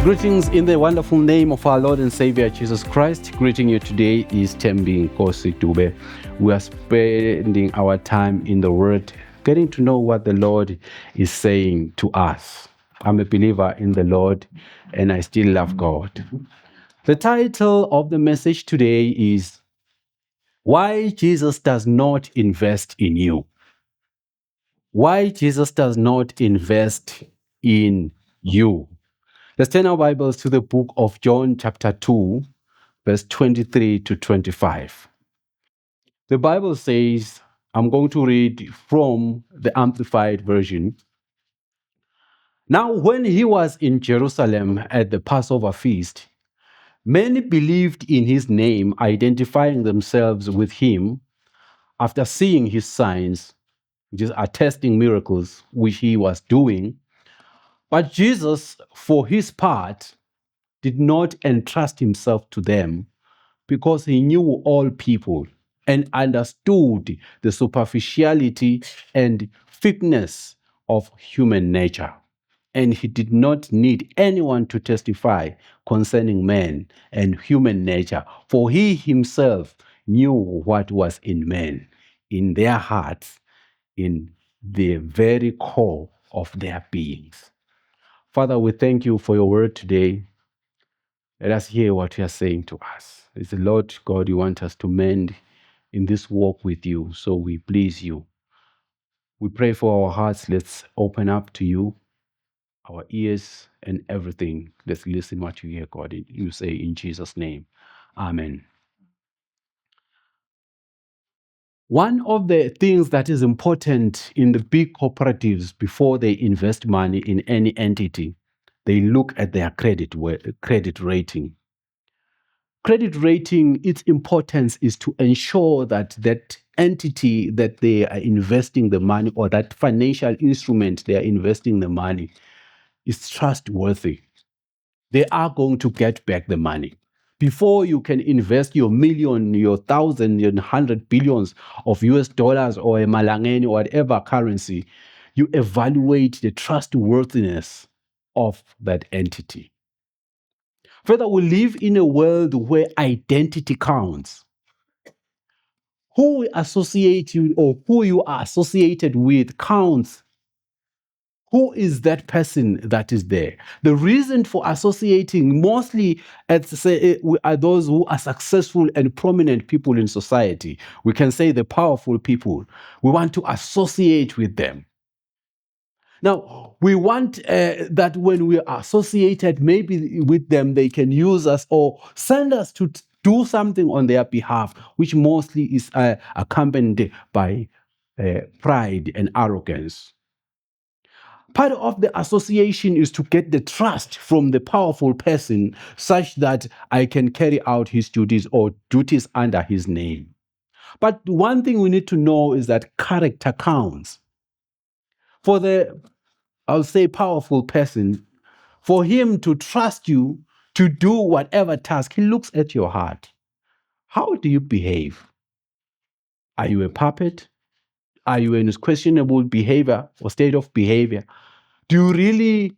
Greetings in the wonderful name of our Lord and Savior Jesus Christ. Greeting you today is Tembi Nkosi Dube. We are spending our time in the Word, getting to know what the Lord is saying to us. I'm a believer in the Lord and I still love God. The title of the message today is Why Jesus Does Not Invest in You. Why Jesus does not invest in you. Let's turn our Bibles to the book of John chapter 2, verse 23 to 25. The Bible says, I'm going to read from the Amplified Version. Now, when he was in Jerusalem at the Passover feast, many believed in his name, identifying themselves with him after seeing his signs, which is attesting miracles which he was doing. But Jesus, for his part, did not entrust himself to them because he knew all people and understood the superficiality and fickleness of human nature. And he did not need anyone to testify concerning man and human nature, for he himself knew what was in men, in their hearts, in the very core of their beings. Father, we thank you for your word today. Let us hear what you are saying to us. It's the Lord God you want us to mend in this walk with you, so we please you. We pray for our hearts. Let's open up to you, our ears and everything. Let's listen what you hear, God. You say in Jesus' name. Amen. One of the things that is important in the big cooperatives before they invest money in any entity, they look at their credit rating. Credit rating, its importance is to ensure that that entity that they are investing the money or that financial instrument they are investing the money is trustworthy. They are going to get back the money. Before you can invest your million, your thousand, your 100 billions of US dollars or a malangeni or whatever currency, you evaluate the trustworthiness of that entity. Further, we live in a world where identity counts. Who we associate you or who you are associated with counts. Who is that person that is there? The reason for associating mostly are those who are successful and prominent people in society. We can say the powerful people. We want to associate with them. Now, we want that when we are associated maybe with them, they can use us or send us to do something on their behalf, which mostly is accompanied by pride and arrogance. Part of the association is to get the trust from the powerful person such that I can carry out his duties or duties under his name. But one thing we need to know is that character counts. For the I'll say powerful person, for him to trust you to do whatever task, he looks at your heart. How do you behave? Are you a puppet? Are you in questionable behavior or state of behavior? Do you really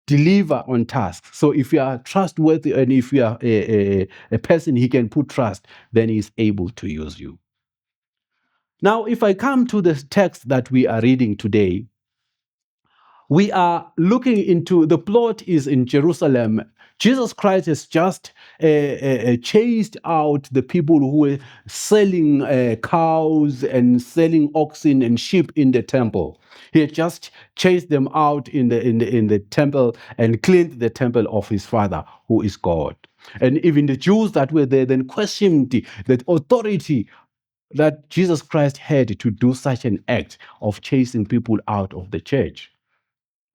deliver on task? So if you are trustworthy and if you are a person he can put trust, then he's able to use you. Now, if I come to the text that we are reading today, we are looking into the plot is in Jerusalem. Jesus Christ has just chased out the people who were selling cows and selling oxen and sheep in the temple. He had just chased them out in the temple and cleaned the temple of his Father, who is God. And even the Jews that were there then questioned the authority that Jesus Christ had to do such an act of chasing people out of the church.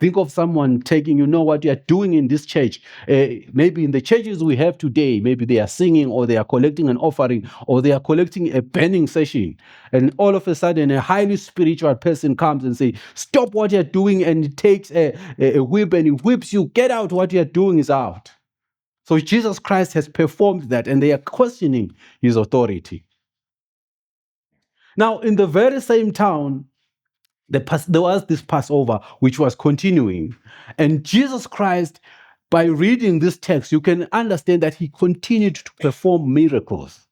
Think of someone taking, you know what you are doing in this church. Maybe in the churches we have today, maybe they are singing or they are collecting an offering or they are collecting a burning session. And all of a sudden, a highly spiritual person comes and says, stop what you're doing, and he takes a whip and he whips you. Get out, what you're doing is out. So Jesus Christ has performed that and they are questioning his authority. Now, in the very same town, there was this Passover which was continuing, and Jesus Christ By reading this text, you can understand that he continued to perform miracles,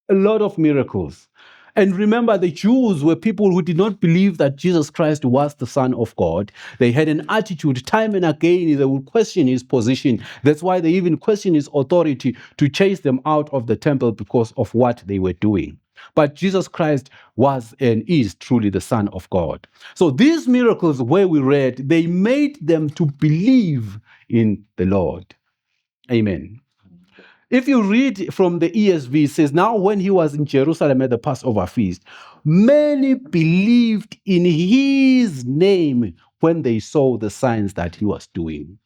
a lot of miracles. And remember, the Jews were people who did not believe that Jesus Christ was the Son of God. They had an attitude, time and again, they would question his position. That's why they even questioned his authority to chase them out of the temple because of what they were doing. But Jesus Christ was and is truly the Son of God. So these miracles, where we read, they made them to believe in the Lord. Amen. If you read from the ESV, it says, now when he was in Jerusalem at the Passover feast, many believed in his name when they saw the signs that he was doing.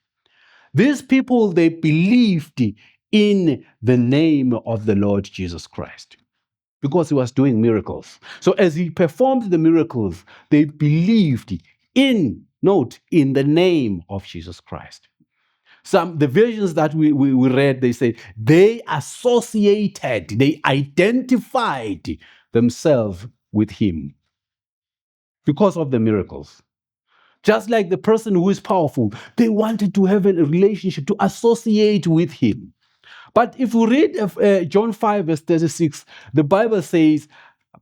These people, they believed in the name of the Lord Jesus Christ because he was doing miracles. So as he performed the miracles, they believed in, note, in the name of Jesus Christ. The versions that we read, they say they associated, they identified themselves with him because of the miracles. Just like the person who is powerful, they wanted to have a relationship, to associate with him. But if we read John 5, verse 36, the Bible says,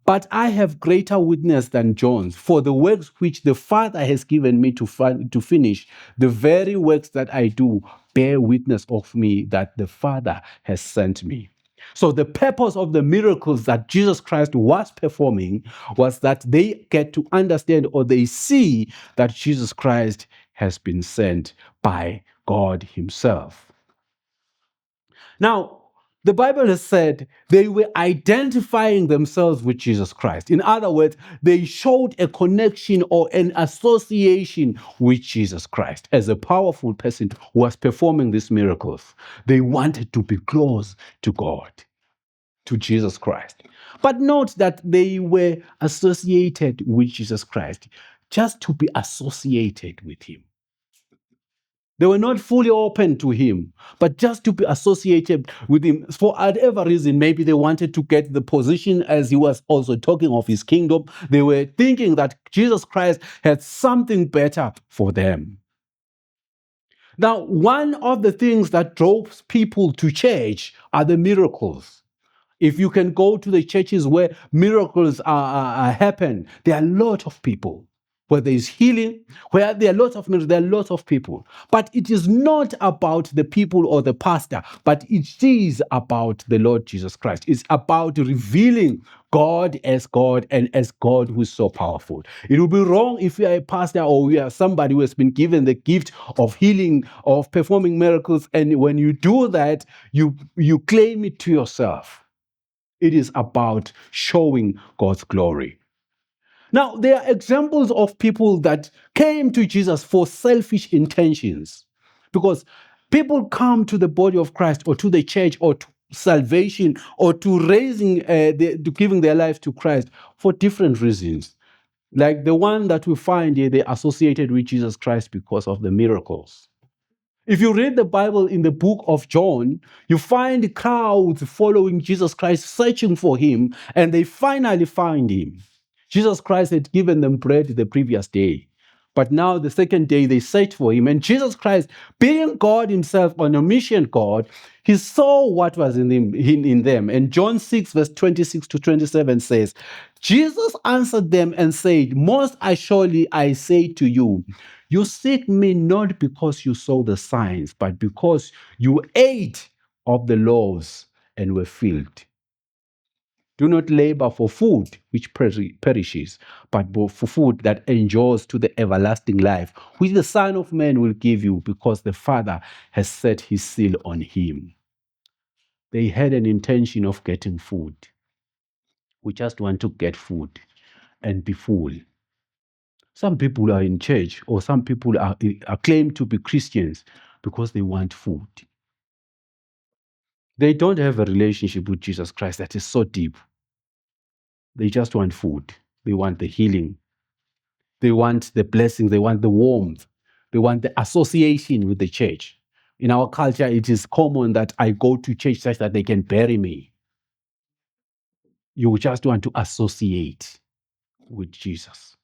but I have greater witness than John's, for the works which the Father has given me to finish, the very works that I do bear witness of me that the Father has sent me. So the purpose of the miracles that Jesus Christ was performing was that they get to understand, or they see that Jesus Christ has been sent by God himself. Now, the Bible has said they were identifying themselves with Jesus Christ. In other words, they showed a connection or an association with Jesus Christ as a powerful person who was performing these miracles. They wanted to be close to God, to Jesus Christ. But note that they were associated with Jesus Christ just to be associated with him. They were not fully open to him, but just to be associated with him for whatever reason. Maybe they wanted to get the position, as he was also talking of his kingdom. They were thinking that Jesus Christ had something better for them. Now, one of the things that draws people to church are the miracles. If you can go to the churches where miracles happen, there are a lot of people. Where there is healing, where there are lots of miracles, there are lots of people. But it is not about the people or the pastor, but it is about the Lord Jesus Christ. It's about revealing God and as God who is so powerful. It would be wrong if you are a pastor or you are somebody who has been given the gift of healing, of performing miracles, and when you do that, you claim it to yourself. It is about showing God's glory. Now, there are examples of people that came to Jesus for selfish intentions, because people come to the body of Christ or to the church or to salvation or to to giving their life to Christ for different reasons. Like the one that we find here, they associated with Jesus Christ because of the miracles. If you read the Bible in the book of John, you find crowds following Jesus Christ, searching for him, and they finally find him. Jesus Christ had given them bread the previous day. But now, the second day, they searched for him. And Jesus Christ, being God himself, an omniscient God, he saw what was in them. And John 6, verse 26 to 27 says, Jesus answered them and said, most assuredly I say to you, you seek me not because you saw the signs, but because you ate of the loaves and were filled. Do not labor for food which perishes, but for food that endures to the everlasting life, which the Son of Man will give you, because the Father has set his seal on him. They had an intention of getting food. We just want to get food and be full. Some people are in church, or some people are claim to be Christians because they want food. They don't have a relationship with Jesus Christ that is so deep. They just want food. They want the healing. They want the blessing. They want the warmth. They want the association with the church. In our culture, it is common that I go to church such that they can bury me. You just want to associate with Jesus.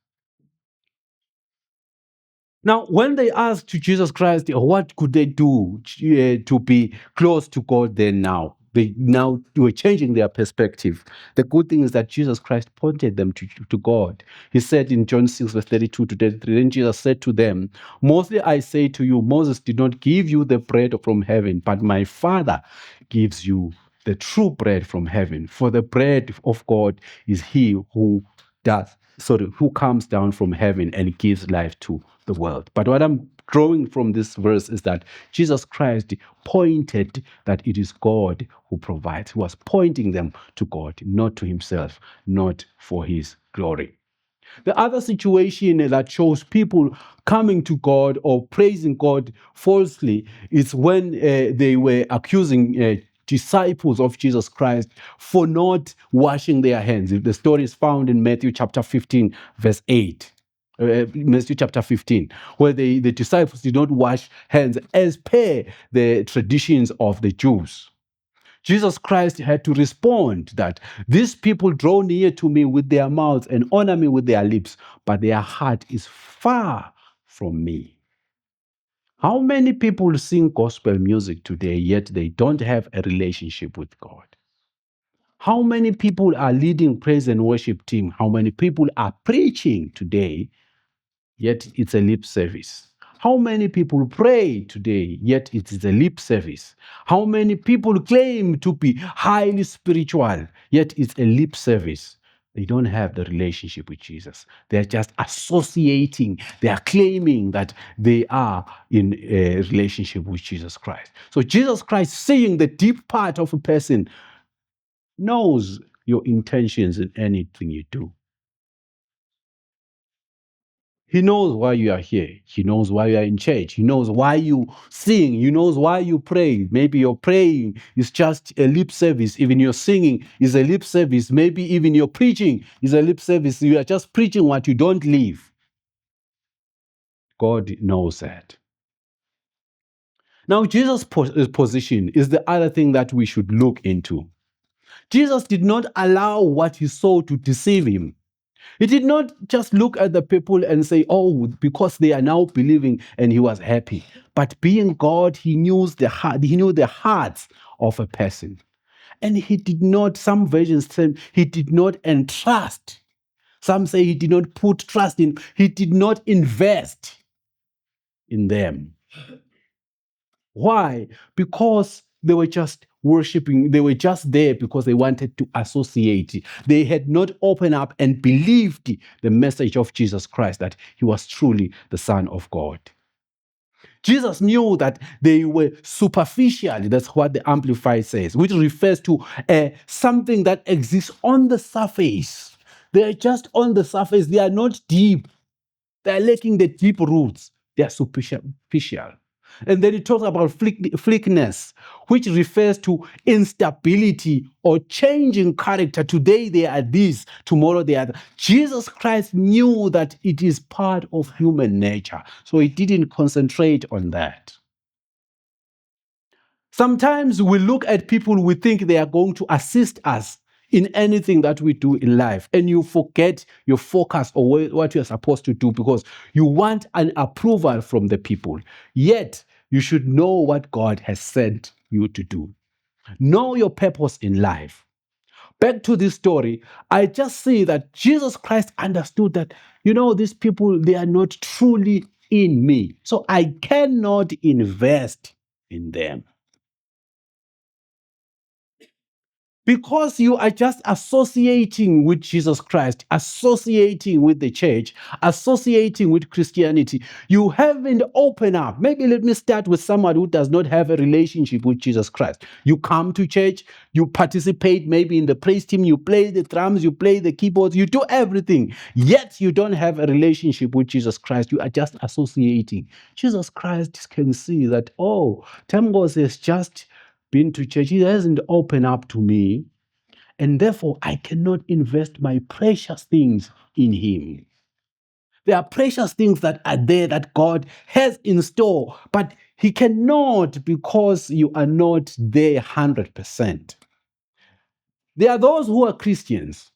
Now, when they asked to Jesus Christ, what could they do to be close to God then now? They now were changing their perspective. The good thing is that Jesus Christ pointed them to God. He said in John 6, verse 32 to 33, then Jesus said to them, mostly I say to you, Moses did not give you the bread from heaven, but my Father gives you the true bread from heaven. For the bread of God is he who comes down from heaven and gives life to the world. But what I'm drawing from this verse is that Jesus Christ pointed that it is God who provides. He was pointing them to God, not to himself, not for his glory. The other situation that shows people coming to God or praising God falsely is when they were accusing disciples of Jesus Christ for not washing their hands. The story is found in Matthew chapter 15, verse 8. Matthew chapter 15, where the disciples did not wash hands as per the traditions of the Jews. Jesus Christ had to respond that these people draw near to me with their mouths and honor me with their lips, but their heart is far from me. How many people sing gospel music today, yet they don't have a relationship with God? How many people are leading praise and worship team? How many people are preaching today, yet it's a lip service? How many people pray today, yet it is a lip service? How many people claim to be highly spiritual, yet it's a lip service? They don't have the relationship with Jesus. They're just associating, they are claiming that they are in a relationship with Jesus Christ. So Jesus Christ, seeing the deep part of a person, knows your intentions in anything you do. He knows why you are here. He knows why you are in church. He knows why you sing. He knows why you pray. Maybe your praying is just a lip service. Even your singing is a lip service. Maybe even your preaching is a lip service. You are just preaching what you don't live. God knows that. Now, Jesus' position is the other thing that we should look into. Jesus did not allow what he saw to deceive him. He did not just look at the people and say, oh, because they are now believing, and he was happy. But being God, he knew the heart, he knew the hearts of a person. And he did not, some versions say he did not entrust. Some say he did not put trust in, he did not invest in them. Why? Because they were just worshiping, they were just there because they wanted to associate. They had not opened up and believed the message of Jesus Christ, that he was truly the Son of God. Jesus knew that they were superficial. That's what the Amplified says, which refers to something that exists on the surface. They are just on the surface. They are not deep. They are lacking the deep roots. They are superficial. And then he talks about flickness, which refers to instability or changing character. Today they are this, tomorrow they are that. Jesus Christ knew that it is part of human nature, so he didn't concentrate on that. Sometimes we look at people, we think they are going to assist us in anything that we do in life, and you forget your focus or what you're supposed to do because you want an approval from the people. Yet, you should know what God has sent you to do. Know your purpose in life. Back to this story, I just see that Jesus Christ understood that, these people, they are not truly in me. So I cannot invest in them. Because you are just associating with Jesus Christ, associating with the church, associating with Christianity, you haven't opened up. Maybe let me start with someone who does not have a relationship with Jesus Christ. You come to church, you participate maybe in the praise team, you play the drums, you play the keyboards, you do everything, yet you don't have a relationship with Jesus Christ. You are just associating. Jesus Christ can see that, oh, Tembos has just been to church, he hasn't opened up to me, and therefore I cannot invest my precious things in him. There are precious things that are there that God has in store, but he cannot because you are not there 100%. There are those who are Christians,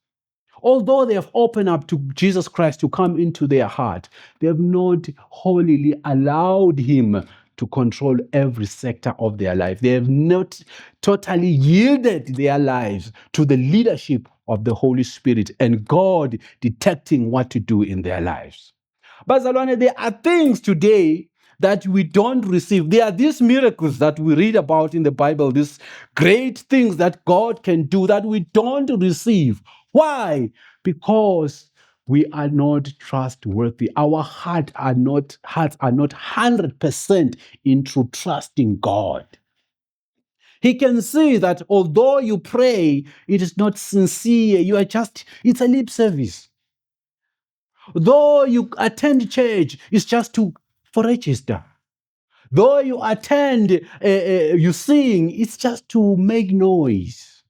Although they have opened up to Jesus Christ to come into their heart, they have not wholly allowed him to control every sector of their life. They have not totally yielded their lives to the leadership of the Holy Spirit and God detecting what to do in their lives. Bazalwane, there are things today that we don't receive. There are these miracles that we read about in the Bible, these great things that God can do that we don't receive. Why? Because we are not trustworthy. Our hearts are not 100% into trusting God. He can see that although you pray, it is not sincere. It's a lip service. Though you attend church, it's just for register. Though you attend, you sing, it's just to make noise.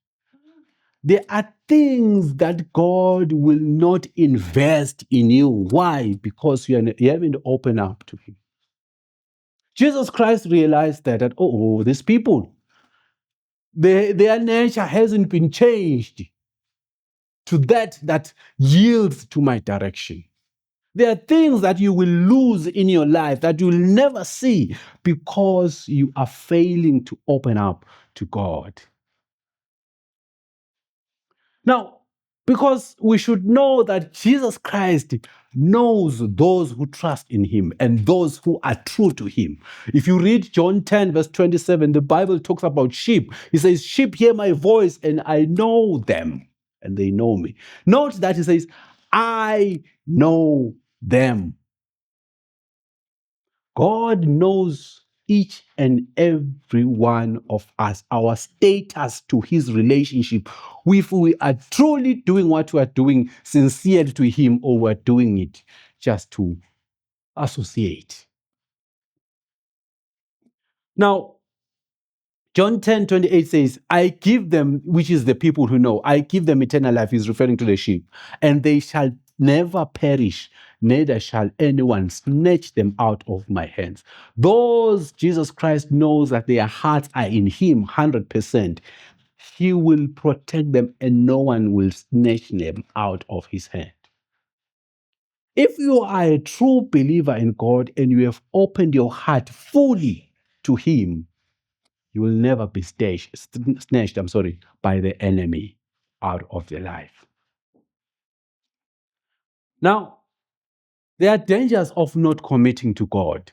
There are things that God will not invest in you. Why? Because you haven't opened up to Him. Jesus Christ realized that these people, their nature hasn't been changed to that yields to my direction. There are things that you will lose in your life that you will never see because you are failing to open up to God. Now, because we should know that Jesus Christ knows those who trust in him and those who are true to him. If you read John 10, verse 27, the Bible talks about sheep. He says, sheep hear my voice and I know them and they know me. Note that he says, I know them. God knows each and every one of us, our status to his relationship, if we are truly doing what we are doing sincerely to him or we're doing it just to associate. Now, John 10:28 says, I give them, which is the people who know, I give them eternal life, is referring to the sheep, and they shall never perish, neither shall anyone snatch them out of my hands. Those Jesus Christ knows that their hearts are in him 100%. He will protect them and no one will snatch them out of his hand. If you are a true believer in God and you have opened your heart fully to him, you will never be snatched by the enemy out of your life. Now, there are dangers of not committing to God.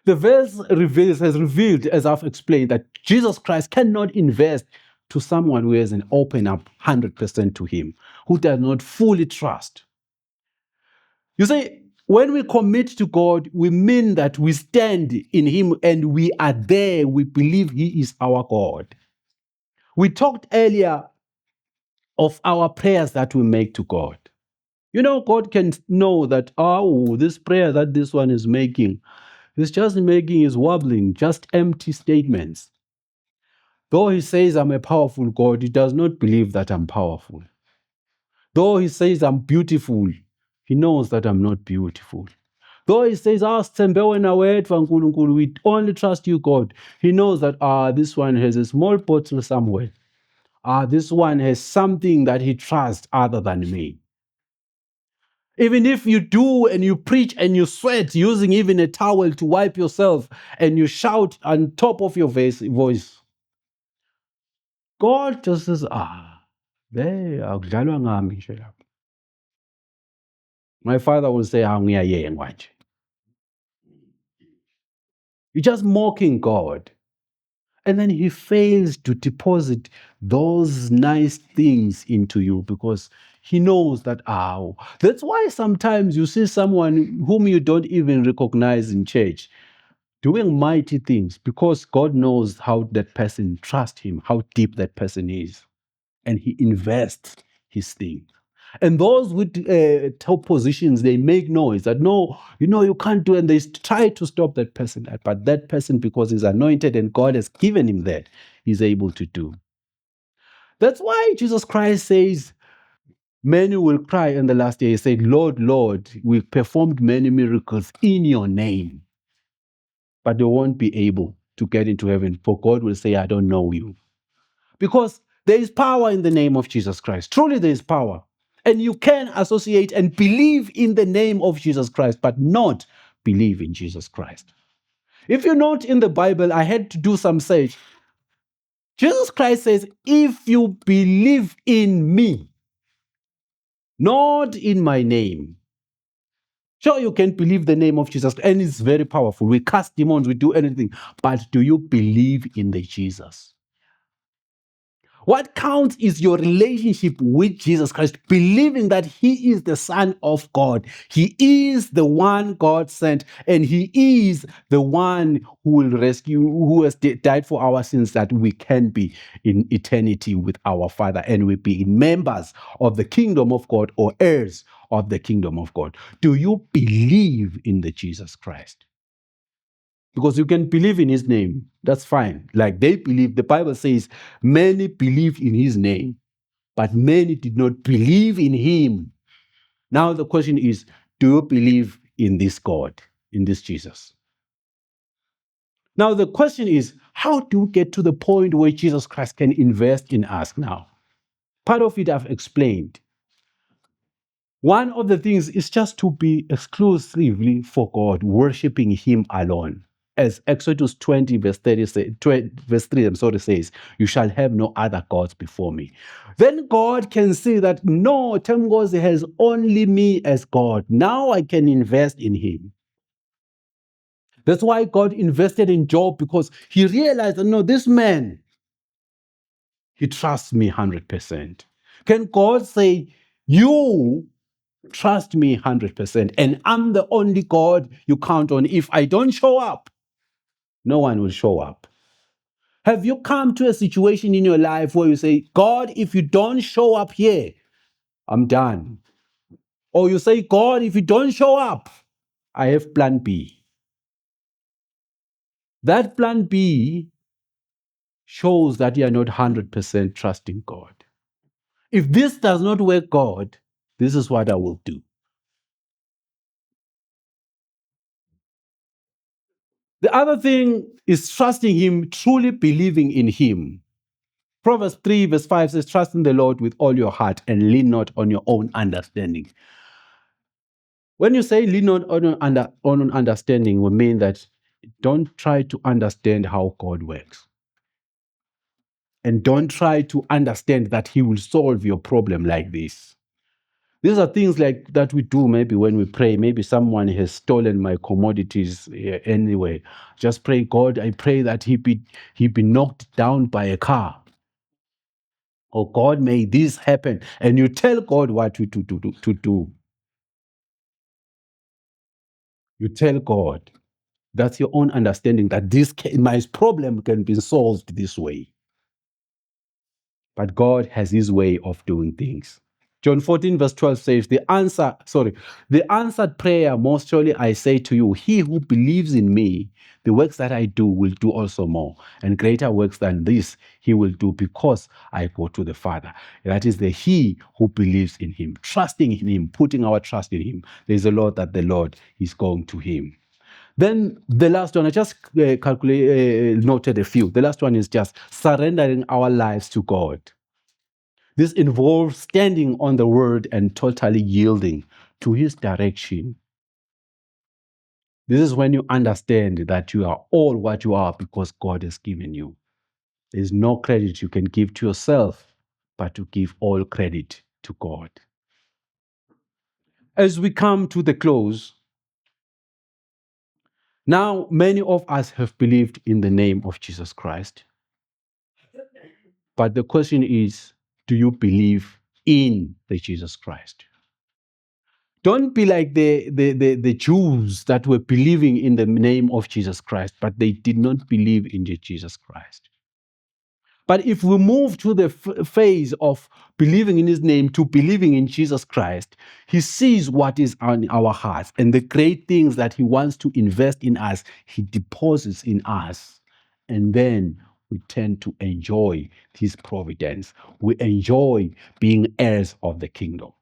The verse has revealed, as I've explained, that Jesus Christ cannot invest to someone who hasn't opened up 100% to him, who does not fully trust. You see, when we commit to God, we mean that we stand in him and we are there. We believe he is our God. We talked earlier of our prayers that we make to God. You know, God can know that, this prayer that this one is making, is wobbling, just empty statements. Though he says I'm a powerful God, he does not believe that I'm powerful. Though he says I'm beautiful, he knows that I'm not beautiful. Though he says, we only trust you, God, he knows that this one has a small bottle somewhere. This one has something that he trusts other than me. Even if you do and you preach and you sweat using even a towel to wipe yourself and you shout on top of your voice, God just says, akudlalwa ngami nje lapha. My father will say, ngiyayengwa nje. You're just mocking God. And then he fails to deposit those nice things into you because he knows that, that's why sometimes you see someone whom you don't even recognize in church doing mighty things because God knows how that person trusts him, how deep that person is. And he invests his thing. And those with top positions, they make noise that, no, you can't do it. And they try to stop that person. But that person, because he's anointed and God has given him that, he's able to do. That's why Jesus Christ says, many will cry in the last day. He said, Lord, Lord, we performed many miracles in your name. But they won't be able to get into heaven, for God will say, I don't know you. Because There is power in the name of Jesus Christ. Truly, there is power. And you can associate and believe in the name of Jesus Christ, but not believe in Jesus Christ. If you're not in the Bible, I had to do some search. Jesus Christ says, if you believe in me, not in my name. Sure, you can believe the name of Jesus, and it's very powerful. We cast demons, we do anything. But do you believe in the Jesus? What counts is your relationship with Jesus Christ, believing that He is the Son of God. He is the one God sent, and He is the one who will rescue, who has died for our sins, that we can be in eternity with our Father and we be members of the kingdom of God or heirs of the kingdom of God. Do you believe in the Jesus Christ? Because you can believe in his name, that's fine. Like they believe, the Bible says, many believed in his name, but many did not believe in him. Now the question is, do you believe in this God, in this Jesus? Now the question is, how do we get to the point where Jesus Christ can invest in us now? Part of it I've explained. One of the things is just to be exclusively for God, worshiping him alone. As Exodus 20, verse 30 verse 3, says, you shall have no other gods before me. Then God can see that, no, Temgozi has only me as God. Now I can invest in him. That's why God invested in Job, because he realized that, no, this man, he trusts me 100%. Can God say, you trust me 100%, and I'm the only God you count on? If I don't show up, no one will show up. Have you come to a situation in your life where you say, God, if you don't show up here, I'm done? Or you say, God, if you don't show up, I have plan B. That plan B shows that you are not 100% trusting God. If this does not work, God, this is what I will do. The other thing is trusting him, truly believing in him. Proverbs 3 verse 5 says, trust in the Lord with all your heart and lean not on your own understanding. When you say lean not on understanding, we mean that don't try to understand how God works. And don't try to understand that he will solve your problem like this. These are things like that we do maybe when we pray. Maybe someone has stolen my commodities anyway. Just pray, God, I pray that he be knocked down by a car. Or God, may this happen. And you tell God what to do. You tell God. That's your own understanding that my problem can be solved this way. But God has his way of doing things. John 14 verse 12 says, the answered prayer, most surely I say to you, he who believes in me, the works that I do will do also more, and greater works than this he will do, because I go to the Father. That is the he who believes in him, trusting in him, putting our trust in him. There's a lot that the Lord is going to him. Then the last one, I just noted a few. The last one is just surrendering our lives to God. This involves standing on the word and totally yielding to his direction. This is when you understand that you are all what you are because God has given you. There's no credit you can give to yourself, but to give all credit to God. As we come to the close, now many of us have believed in the name of Jesus Christ. But the question is, do you believe in the Jesus Christ? Don't be like the Jews that were believing in the name of Jesus Christ, but they did not believe in the Jesus Christ. But if we move to the phase of believing in his name to believing in Jesus Christ, he sees what is on our hearts and the great things that he wants to invest in us, he deposits in us. And then we tend to enjoy his providence. We enjoy being heirs of the kingdom.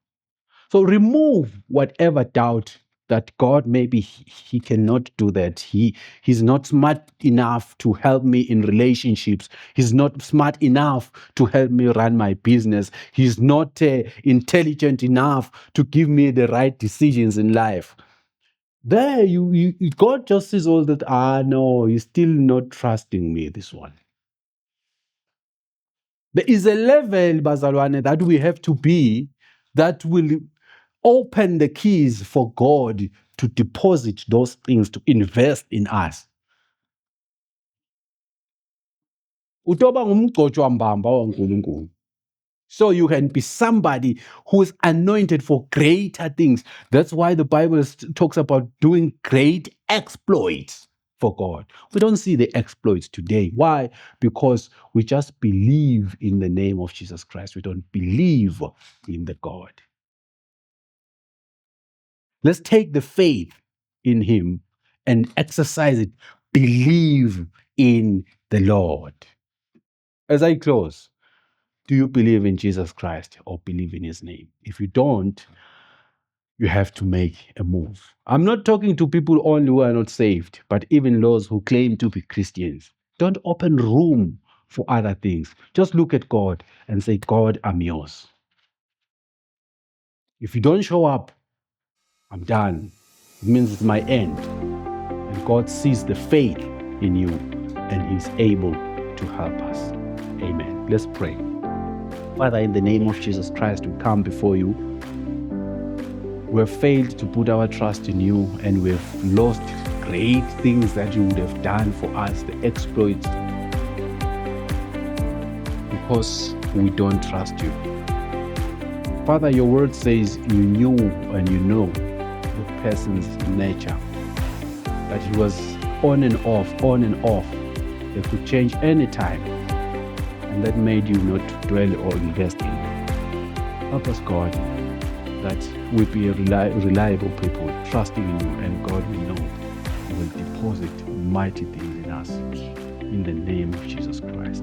So remove whatever doubt that God, maybe he cannot do that. He's not smart enough to help me in relationships. He's not smart enough to help me run my business. He's not intelligent enough to give me the right decisions in life. There, God just says all that. No, you're still not trusting me. This one. There is a level, bazalwane, that we have to be, that will open the keys for God to deposit those things, to invest in us. Utoba ngumgcotshwambamba waNkulunkulu. So you can be somebody who is anointed for greater things. That's why the Bible talks about doing great exploits for God. We don't see the exploits today. Why? Because we just believe in the name of Jesus Christ. We don't believe in the God. Let's take the faith in him and exercise it. Believe in the Lord. As I close, do you believe in Jesus Christ or believe in his name? If you don't, you have to make a move. I'm not talking to people only who are not saved, but even those who claim to be Christians. Don't open room for other things. Just look at God and say, God, I'm yours. If you don't show up, I'm done. It means it's my end. And God sees the faith in you and he's able to help us. Amen. Let's pray. Father, in the name of Jesus Christ, we come before you. We have failed to put our trust in you, and we have lost great things that you would have done for us, the exploits, because we don't trust you. Father, your word says you knew and you know the person's nature, that he was on and off. They could change any time, and that made you not dwell or invest in. Help us, God, that we be a reliable people, trusting in you, and God, we know you will deposit mighty things in us. In the name of Jesus Christ.